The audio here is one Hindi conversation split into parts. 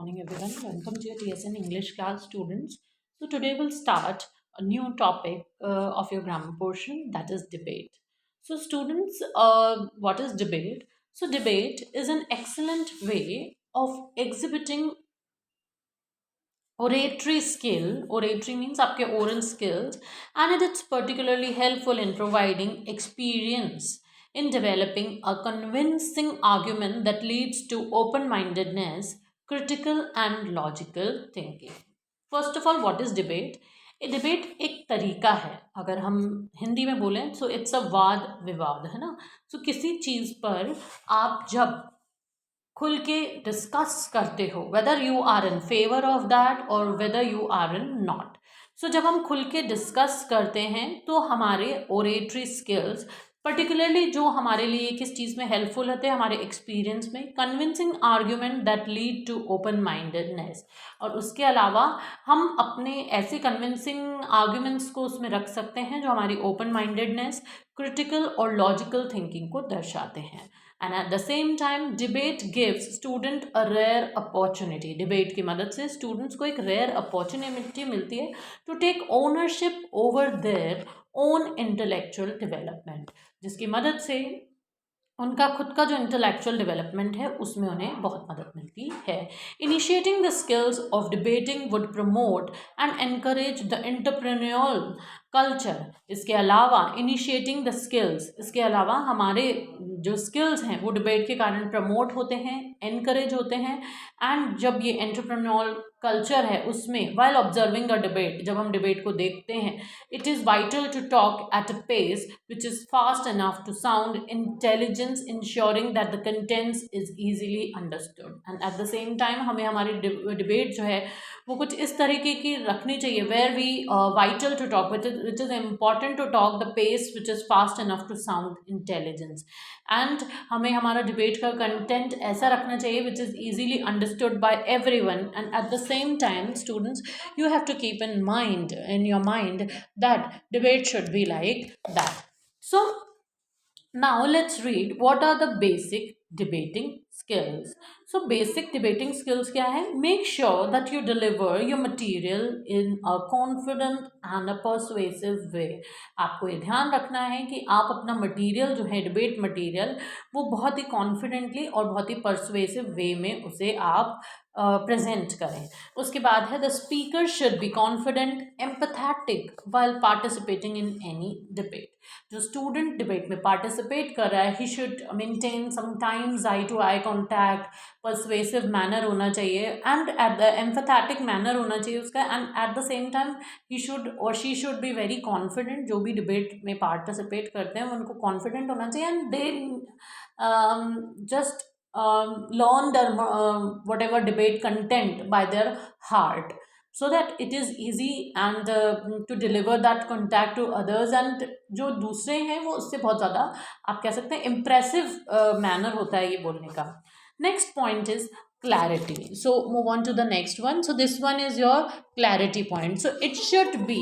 morning everyone. Welcome to your TSN English class, students. So today we'll start a new topic of your grammar portion, that is debate. So students, what is debate? So debate is an excellent way of exhibiting oratory skill. Oratory means आपके oral skills, and it's particularly helpful in providing experience in developing a convincing argument that leads to open-mindedness, critical and logical thinking. First of all, what is debate? Debate एक तरीका है, अगर हम हिंदी में बोलें तो इट्स अ वाद विवाद, है ना. सो किसी चीज़ पर आप जब खुल के डिस्कस करते हो, whether you are in favour of that और whether you are in not. So जब हम खुल के डिस्कस करते हैं तो हमारे ओरेटरी स्किल्स, पर्टिकुलरली जो हमारे लिए किस चीज़ में हेल्पफुल होते हैं, हमारे एक्सपीरियंस में, convincing argument that lead to open mindedness. और उसके अलावा हम अपने ऐसे कन्विंसिंग आर्ग्यूमेंट्स को उसमें रख सकते हैं जो हमारी ओपन माइंडेडनेस, क्रिटिकल और लॉजिकल थिंकिंग को दर्शाते हैं. And at the same time debate gives student a rare opportunity. Debate की मदद से स्टूडेंट्स को एक रेयर अपॉर्चुनिटी मिलती है to take ownership over their own intellectual development, जिसकी मदद से उनका खुद का जो इंटेलेक्चुअल डेवलपमेंट है उसमें उन्हें बहुत मदद मिलती है. Initiating the skills of debating would promote and encourage the entrepreneurial culture. इसके अलावा इनिशिएटिंग द स्किल्स, इसके अलावा हमारे जो स्किल्स हैं वो डिबेट के कारण प्रमोट होते हैं, एनकरेज होते हैं. एंड जब ये एंटरप्रेन्योरल कल्चर है उसमें, वाइल ऑब्जर्विंग अ डिबेट, जब हम डिबेट को देखते हैं, it is vital to talk at a pace which is fast enough to sound intelligence, ensuring that the contents is easily understood. And at the same time हमें हमारी डिबेट जो है वो कुछ इस तरीके की रखनी चाहिए, where we vital to talk, which is important to talk the pace which is fast enough to sound intelligence. And हमें हमारा डिबेट का कंटेंट ऐसा रखना चाहिए which is easily understood by everyone. And at the same time, students, you have to keep in your mind that debate should be like that. So now let's read what are the basic debating skills. So basic debating skills क्या है? Make sure that you deliver your material in a confident and a persuasive way. आपको ये ध्यान रखना है कि आप अपना मटेरियल जो है, डिबेट मटेरियल, वो बहुत ही कॉन्फिडेंटली और बहुत ही परसुएसिव वे में उसे आप प्रेजेंट करें. उसके बाद है the speaker should be confident, empathetic while participating in any debate. जो स्टूडेंट डिबेट में पार्टिसिपेट कर रहा है, he should maintain sometimes eye to eye contact, persuasive manner होना चाहिए, and at the empathetic manner होना चाहिए उसका. And at the same time he should और she should be very confident. जो भी डिबेट में पार्टिसिपेट करते हैं उनको कॉन्फिडेंट होना चाहिए, and they just learn their whatever debate content by their heart, so that it is easy and to deliver that contact to others. And जो दूसरे हैं वो उससे बहुत ज़्यादा, आप कह सकते हैं, impressive manner होता है ये बोलने का. Next point is clarity. So move on to the next one. So this one is your clarity point. So it should be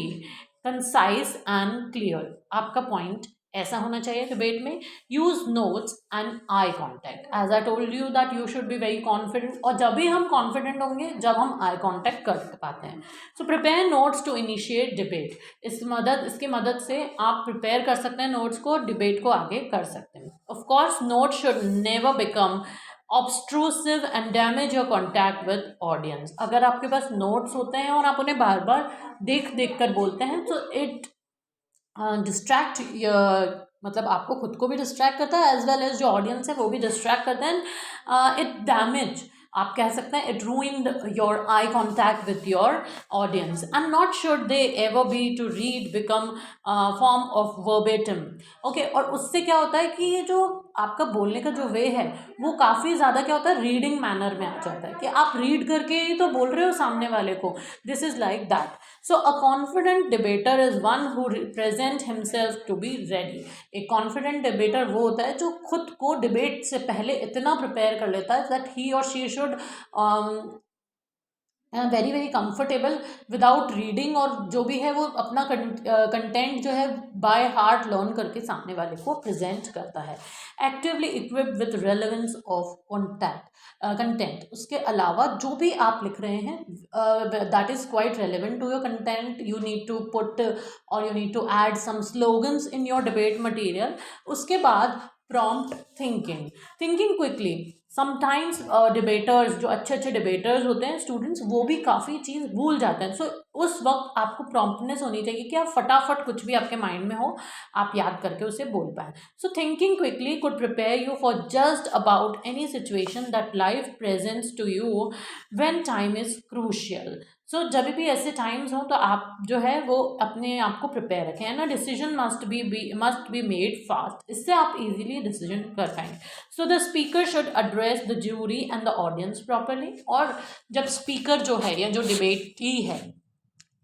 concise and clear. आपका point ऐसा होना चाहिए डिबेट में. Use notes and eye contact. As I told you that you should be very confident, और जब भी हम कॉन्फिडेंट होंगे जब हम आई कॉन्टैक्ट कर पाते हैं. So prepare notes to initiate debate. इसकी मदद से आप प्रिपेयर कर सकते हैं नोट्स को, डिबेट को आगे कर सकते हैं. Of course note should never become obtrusive and damage your contact with audience. अगर आपके पास नोट्स होते हैं और आप उन्हें बार बार देख देख कर बोलते हैं तो इट डिस्ट्रैक्ट, मतलब आपको खुद को भी डिस्ट्रैक्ट करता है, एज वेल एज जो ऑडियंस है वो भी डिस्ट्रैक्ट करते हैं. इट डैमेज, आप कह सकते हैं, it ruined your eye contact with your audience. And not should they ever be to read become form of verbatim. Okay, और उससे क्या होता है कि ये जो आपका बोलने का जो वे है वो काफ़ी ज़्यादा क्या होता है, रीडिंग मैनर में आ जाता है कि आप रीड करके ही तो बोल रहे हो सामने वाले को. This is like that. So a confident debater is one who present himself to be ready. एक confident debater वो होता है जो खुद को डिबेट से पहले इतना प्रिपेयर कर लेता है that he or she should very very comfortable without reading, और जो भी है वो अपना कंटेंट जो है बाय हार्ट लर्न करके सामने वाले को प्रेजेंट करता है। Actively equipped with relevance of content, उसके अलावा जो भी आप लिख रहे हैं that is quite relevant to your content, you need to put और you need to add some slogans in your debate material. उसके बाद prompt thinking, thinking quickly. Sometimes debaters, जो अच्छे अच्छे डिबेटर्स होते हैं स्टूडेंट्स, वो भी काफ़ी चीज़ भूल जाते हैं। सो उस वक्त आपको प्रॉम्प्टनेस होनी चाहिए कि आप फटाफट कुछ भी आपके माइंड में हो आप याद करके उसे बोल पाएँ। So thinking quickly could prepare you for just about any situation that life presents to you when time is crucial. So जब भी ऐसे टाइम्स हों तो आप जो है वो अपने आप को प्रिपेयर रखें, है ना। Decision must be made fast, इससे आप इजीली डिसीजन कर पाएंगे। So the speaker should address the jury and the audience properly, और जब स्पीकर जो है या जो डिबेटी है,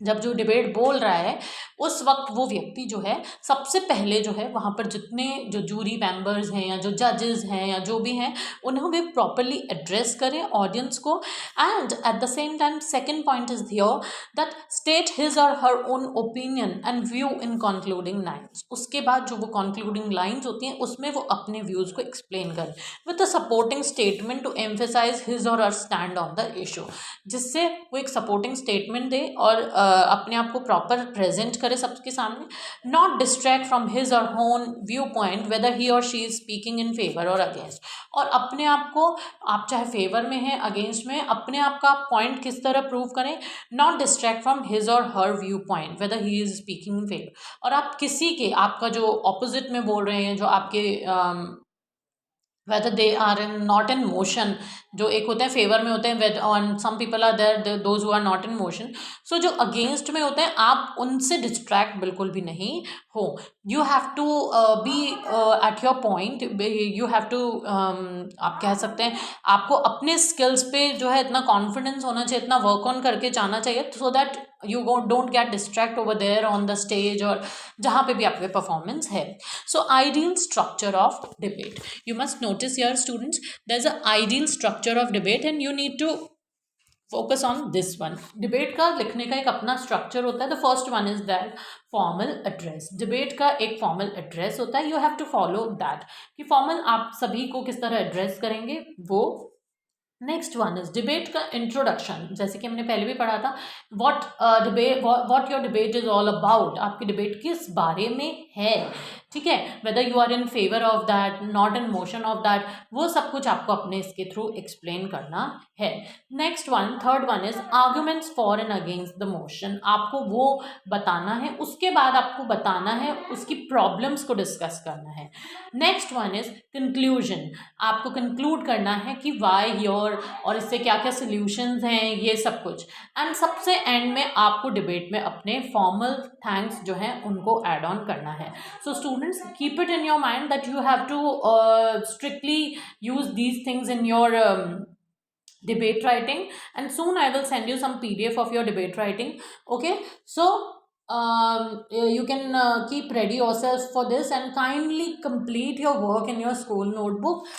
जब जो डिबेट बोल रहा है उस वक्त वो व्यक्ति जो है सबसे पहले जो है वहाँ पर जितने जो जूरी मेंबर्स हैं या जो जजेस हैं या जो भी हैं उन्हें वे प्रॉपरली एड्रेस करें ऑडियंस को। And at the same time second point is here that state his और her own opinion and view in concluding lines. उसके बाद जो वो कंक्लूडिंग लाइन्स होती हैं उसमें वो अपने व्यूज़ को एक्सप्लेन करें with a supporting statement to emphasize his और her stand on the issue, जिससे वो एक सपोर्टिंग स्टेटमेंट दे और अपने आप को प्रॉपर प्रेजेंट करे सबके सामने। नॉट डिस्ट्रैक्ट फ्रॉम हिज और होन व्यू पॉइंट वेदर ही और she is speaking in favour और अगेंस्ट, और अपने आप को, आप चाहे फेवर में हैं अगेंस्ट में, अपने आप का पॉइंट किस तरह प्रूव करें। नॉट डिस्ट्रैक्ट फ्रॉम हिज और her view point whether he is speaking in favour, और आप किसी के, आपका जो ऑपोजिट में बोल रहे हैं, जो आपके whether they are in not in motion, जो एक होते हैं फेवर में होते हैं on some people are there those who are not in motion, so जो अगेंस्ट में होते हैं आप उनसे डिस्ट्रैक्ट बिल्कुल भी नहीं हो। You have to be at your point, you have to, आप कह सकते हैं आपको अपने स्किल्स पे जो है इतना कॉन्फिडेंस होना चाहिए, इतना वर्क ऑन करके जाना चाहिए, so that you don't get distract over there on the stage और जहाँ पे भी आपके परफॉर्मेंस है। So ideal structure of debate, you must notice here students, there's an ideal structure of debate and you need to focus on this one। Debate का लिखने का एक अपना स्ट्रक्चर होता है। The first one is that formal address, debate का एक फॉर्मल एड्रेस होता है, you have to follow that, कि फॉर्मल आप सभी को किस तरह एड्रेस करेंगे वो। नेक्स्ट वन इज डिबेट का इंट्रोडक्शन, जैसे कि हमने पहले भी पढ़ा था, what your debate is all about, आपकी डिबेट किस बारे में है, ठीक है, weather you are in favour of that, not in motion of that, वो सब कुछ आपको अपने इसके थ्रू एक्सप्लेन करना है। Next one, third one is arguments for and against the motion, आपको वो बताना है, उसके बाद आपको बताना है उसकी प्रॉब्लम्स को डिस्कस करना है। नेक्स्ट वन इज कंक्लूजन, आपको कंक्लूड करना है कि वाई योर, और इससे क्या क्या सोल्यूशंस हैं, ये सब कुछ। एंड सबसे एंड में आपको डिबेट में अपने फॉर्मल थैंक्स जो हैं उनको ऐड ऑन करना है। So students keep it in your mind that you have to strictly use these things in your debate writing, and soon I will send you some PDF of your debate writing. Okay, so you can keep ready yourself for this and kindly complete your work in your school notebook.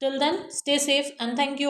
Till then, stay safe and thank you.